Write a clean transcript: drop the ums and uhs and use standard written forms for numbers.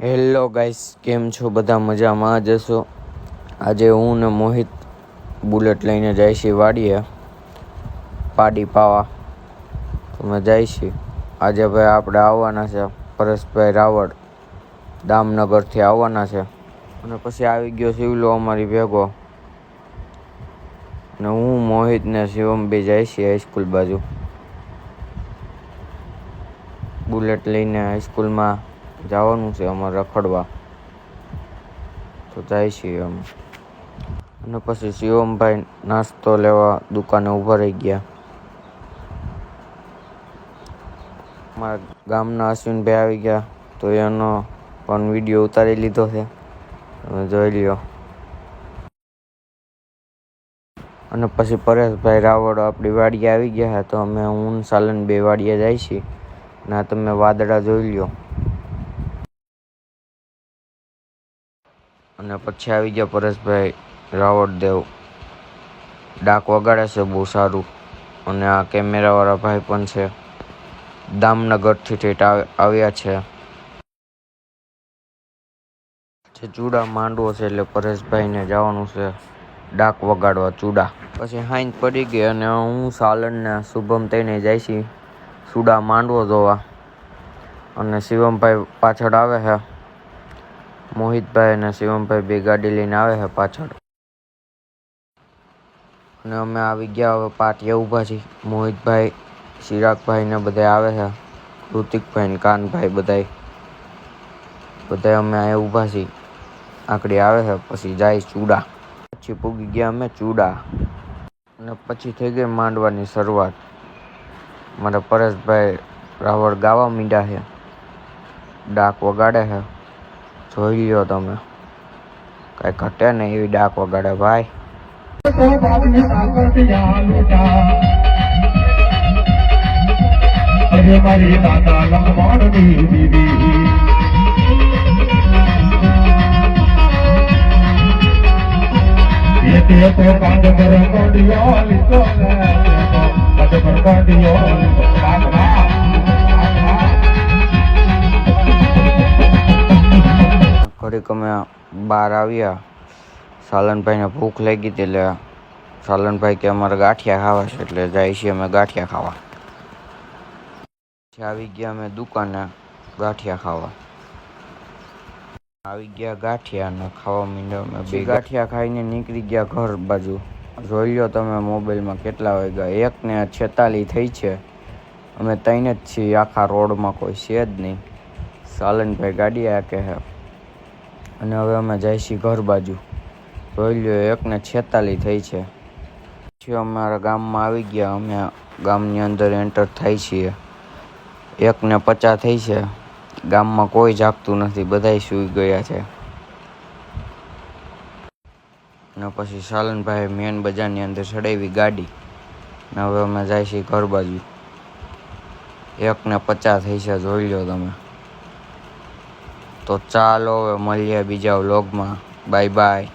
Hello guys, કેમ છો? બધા મજામાં જ હશો. આજે હું ને મોહિત બુલેટ લઈને જાય છે વાડીએ પાડી પાવા. તમે જાય છે આજે ભાઈ આપણે આવવાના છે. પરેશભાઈ રાવળ દામનગરથી આવવાના છે અને પછી આવી ગયો શિવલો અમારી ભેગો. અને હું મોહિત ને શિવમ બે જાય છે હાઈસ્કૂલ બાજુ. બુલેટ લઈને હાઈસ્કૂલમાં જવાનું છે અમારે રખડવા, તો જાય છીએ અમે. અને પછી શિવમભાઈ નાસ્તો લેવા દુકાને ઊભા રહી ગયા. અમારા ગામના અશ્વિનભાઈ આવી ગયા, તો એનો પણ વિડીયો ઉતારી લીધો છે, તમે જોઈ લ્યો. અને પછી પરેશભાઈ રાવળ આપણી વાડીએ આવી ગયા છે, તો અમે હું સાલન બે વાડીએ જાય છીએ. ના તમે વાદળા જોઈ લ્યો. અને પછી આવી ગયા પરેશભાઈ રાવળ દેવ. ડાક વગાડે છે બહુ સારું. અને આ કેમેરાવાળા ભાઈ પણ છે, દામનગરથી ઠેઠ આવ્યા છે. જે ચૂડા માંડવો છે એટલે પરેશભાઈને જવાનું છે ડાક વગાડવા ચૂડા. પછી હાઈન પડી ગઈ અને હું સાલન ને શુભમ થઈને જાય છે ચૂડા માંડવો જોવા. અને શિવમભાઈ પાછળ આવે છે. મોહિતભાઈ અને શિવમભાઈ બે ગાડી લઈને આવે છે પાછળ. અને અમે આવી ગયા હવે પાટીએ ઊભા છીએ. મોહિતભાઈ, ચિરાગભાઈ ને બધા આવે છે, ઋતિકભાઈ ને કાનભાઈ બધા અમે અહીંયા ઊભા છીએ. આકડી આવે છે પછી જાય ચૂડા. પછી પૂગી ગયા અમે ચૂડા અને પછી થઈ ગઈ માંડવાની શરૂઆત. મારા પરેશભાઈ રાવળ ગાવા માંડ્યા છે, ડાક વગાડે છે, જોઈ લ્યો તમે. કઈ ઘટે નહીં એવી ડાક વગાડે ભાઈ. ઘડીક અમે બહાર આવ્યા. સાલનભાઈને ભૂખ લાગી હતી એટલે સાલનભાઈ કે અમારે ગાંઠિયા ખાવા છે, એટલે જાય છીએ અમે ગાંઠિયા ખાવા. આવી ગયા અમે દુકાને ગાંઠિયા ખાવા. આવી ગયા ગાંઠિયા અને ખાવા માંડ્યા અમે બે. ગાંઠિયા ખાઈને નીકળી ગયા ઘર બાજુ. જોઈ લો તમે મોબાઈલમાં કેટલા વાગ્યા, 1:46 થઈ છે. અમે ત્રણ જ છીએ આખા રોડમાં, કોઈ છે જ નહીં. સાલનભાઈ ગાડી આકે છે અને હવે અમે જાય છીએ ઘર બાજુ. જોઈ લો 1:46 થઈ છે. પછી અમારા ગામમાં આવી ગયા. અમે ગામની અંદર એન્ટર થાય છીએ. 1:50 થઈ છે. ગામમાં કોઈ જાગતું નથી, બધાય સૂઈ ગયા છે. અને પછી સાલનભાઈ મેન બજારની અંદર ચડાવી ગાડી ને હવે અમે જાય છીએ ઘર બાજુ. 1:50 થઈ છે, જોઈ લો તમે. તો ચાલો હવે મળીએ બીજા વ્લોગમાં. Bye bye.